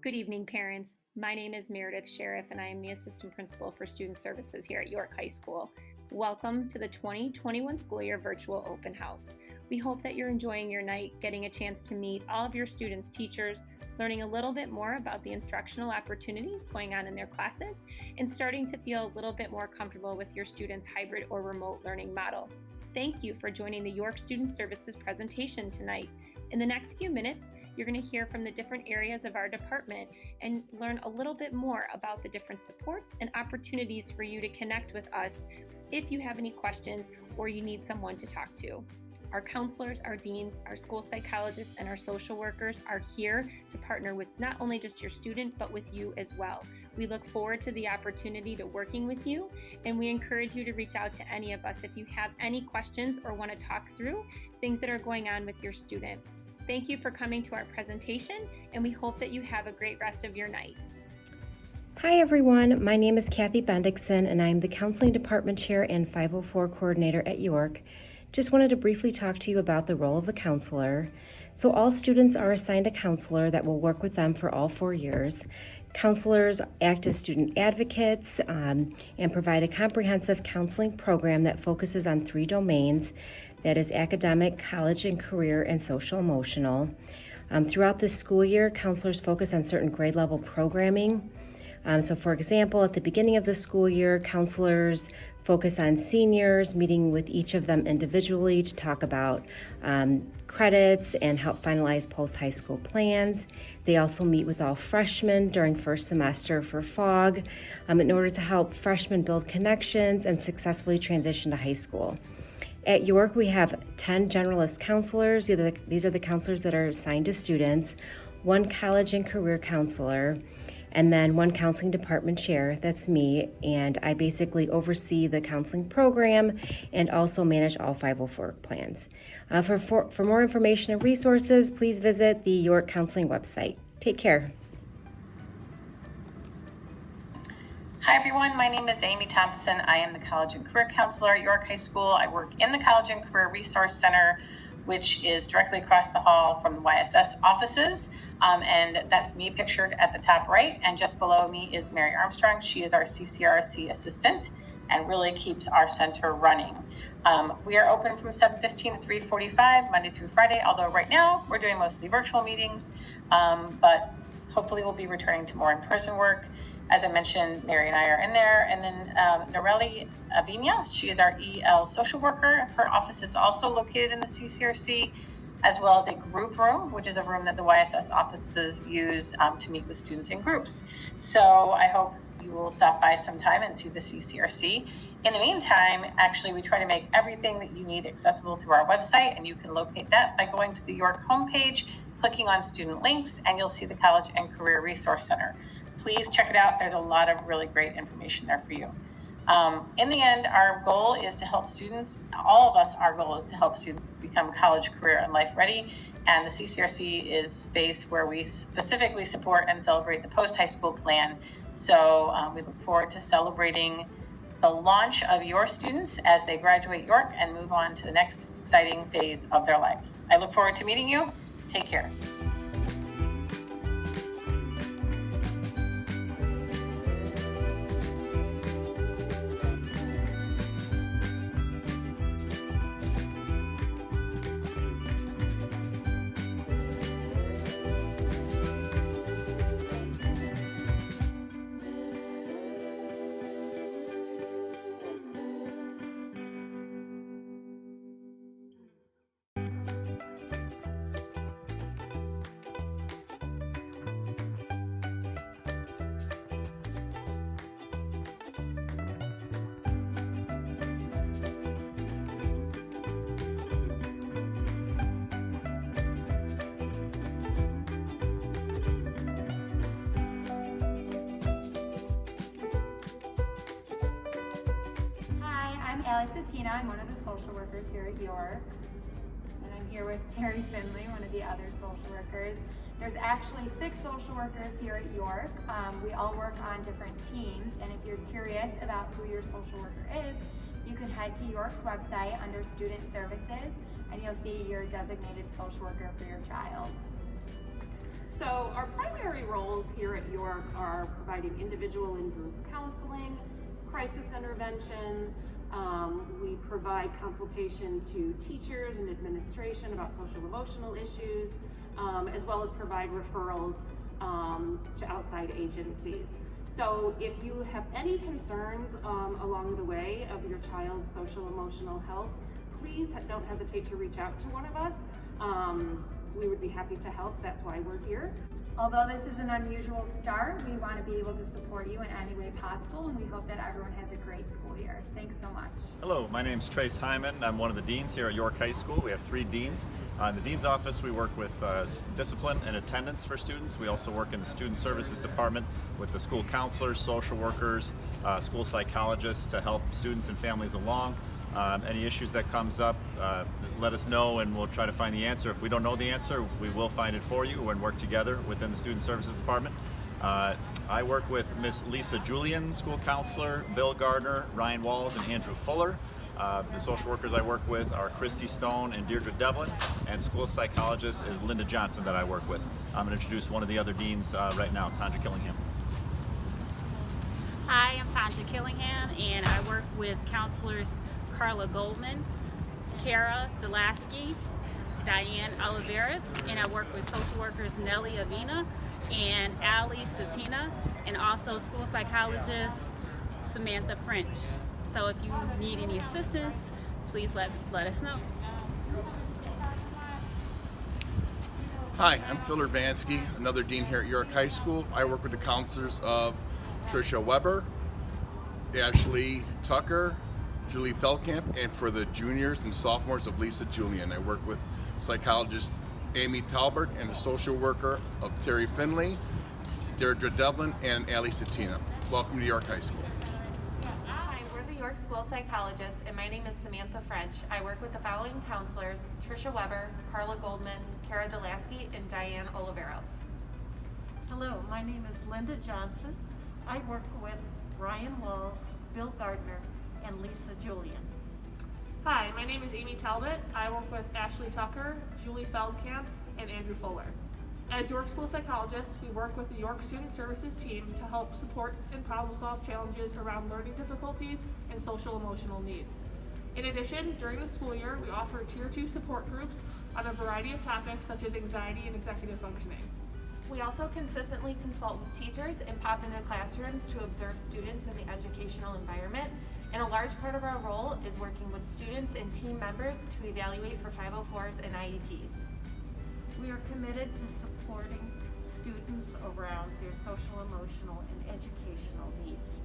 Good evening, parents. My name is Meredith Sheriff, and I am the Assistant Principal for Student Services here at York High School. Welcome to the 2021 school year virtual open house. We hope that you're enjoying your night, getting a chance to meet all of your students' teachers, learning a little bit more about the instructional opportunities going on in their classes, and starting to feel a little bit more comfortable with your students' hybrid or remote learning model. Thank you for joining the York Student Services presentation tonight. In the next few minutes, you're going to hear from the different areas of our department and learn a little bit more about the different supports and opportunities for you to connect with us if you have any questions or you need someone to talk to. Our counselors, our deans, our school psychologists, and our social workers are here to partner with not only just your student, but with you as well. We look forward to the opportunity to working with you, and we encourage you to reach out to any of us if you have any questions or want to talk through things that are going on with your student. Thank you for coming to our presentation, and we hope that you have a great rest of your night. Hi everyone, my name is Kathy Bendixson, and I'm the Counseling Department Chair and 504 Coordinator at York. Just wanted to briefly talk to you about the role of the counselor. So all students are assigned a counselor that will work with them for all 4 years. Counselors act as student advocates and provide a comprehensive counseling program that focuses on 3 domains, that is academic, college and career, and social emotional. Throughout the school year, counselors focus on certain grade level programming. So for example, at the beginning of the school year, counselors focus on seniors, meeting with each of them individually to talk about credits and help finalize post-high school plans. They also meet with all freshmen during first semester for FOG in order to help freshmen build connections and successfully transition to high school. At York, we have 10 generalist counselors. These are the counselors that are assigned to students, 1 college and career counselor, and then 1 counseling department chair, that's me, and I basically oversee the counseling program and also manage all 504 plans. For more information and resources, please visit the York Counseling website. Take care. Hi everyone, my name is Amy Thompson. I am the College and Career Counselor at York High School. I work in the College and Career Resource Center, which is directly across the hall from the YSS offices. And that's me pictured at the top right. And just below me is Mary Armstrong. She is our CCRC assistant and really keeps our center running. We are open from 7:15 to 3:45, Monday through Friday, although right now we're doing mostly virtual meetings, but hopefully we'll be returning to more in-person work. As I mentioned, Mary and I are in there. And then Norelli Avinia, she is our EL social worker. Her office is also located in the CCRC, as well as a group room, which is a room that the YSS offices use to meet with students in groups. So I hope you will stop by sometime and see the CCRC. In the meantime, actually, we try to make everything that you need accessible through our website, and you can locate that by going to the York homepage, clicking on student links, and you'll see the College and Career Resource Center. Please check it out. There's a lot of really great information there for you. In the end, our goal is to help students, all of us, our goal is to help students become college, career, and life ready. And the CCRC is space where we specifically support and celebrate the post-high school plan. So we look forward to celebrating the launch of your students as they graduate York and move on to the next exciting phase of their lives. I look forward to meeting you. Take care. I'm one of the social workers here at York, and I'm here with Terry Finley, one of the other social workers. There's actually 6 social workers here at York. We all work on different teams, and if you're curious about who your social worker is, you can head to York's website under Student Services, and you'll see your designated social worker for your child. So our primary roles here at York are providing individual and group counseling, crisis intervention. We provide consultation to teachers and administration about social emotional issues, as well as provide referrals to outside agencies. So if you have any concerns along the way of your child's social emotional health, please don't hesitate to reach out to one of us. We would be happy to help. That's why we're here. Although this is an unusual start, we want to be able to support you in any way possible, and we hope that everyone has a great school year. Thanks so much. Hello, my name is Trace Hyman. I'm one of the deans here at York High School. We have 3 deans. In the dean's office, we work with discipline and attendance for students. We also work in the student services department with the school counselors, social workers, school psychologists to help students and families along. Any issues that comes up, let us know and we'll try to find the answer. If we don't know the answer, we will find it for you and work together within the student services department. I work with Miss Lisa Julian, school counselor, Bill Gardner, Ryan Walls, and Andrew Fuller. The social workers I work with are Christy Stone and Deirdre Devlin, and school psychologist is Linda Johnson that I work with. I'm going to introduce one of the other deans right now, Tanja Killingham. Hi, I'm Tanja Killingham, and I work with counselors Carla Goldman, Kara Delasky, Diane Oliveras, and I work with social workers Nellie Avina and Ali Satina, and also school psychologist Samantha French. So if you need any assistance, please let us know. Hi, I'm Phil Urbanski, another dean here at York High School. I work with the counselors of Tricia Weber, Ashley Tucker, Julie Feldkamp, and for the juniors and sophomores of Lisa Julian. I work with psychologist Amy Talbert and the social worker of Terry Finley, Deirdre Devlin, and Ali Satina. Welcome to York High School. Hi, we're the York School Psychologists, and my name is Samantha French. I work with the following counselors: Tricia Weber, Carla Goldman, Kara Delasky, and Diane Oliveros. Hello, my name is Linda Johnson. I work with Ryan Walls, Bill Gardner, and Lisa Julian. Hi, my name is Amy Talbot. I work with Ashley Tucker, Julie Feldkamp, and Andrew Fuller. As York School Psychologists, we work with the York Student Services team to help support and problem solve challenges around learning difficulties and social emotional needs. In addition, during the school year, we offer Tier 2 support groups on a variety of topics such as anxiety and executive functioning. We also consistently consult with teachers and pop into classrooms to observe students in the educational environment. And a large part of our role is working with students and team members to evaluate for 504s and IEPs. We are committed to supporting students around their social, emotional, and educational needs.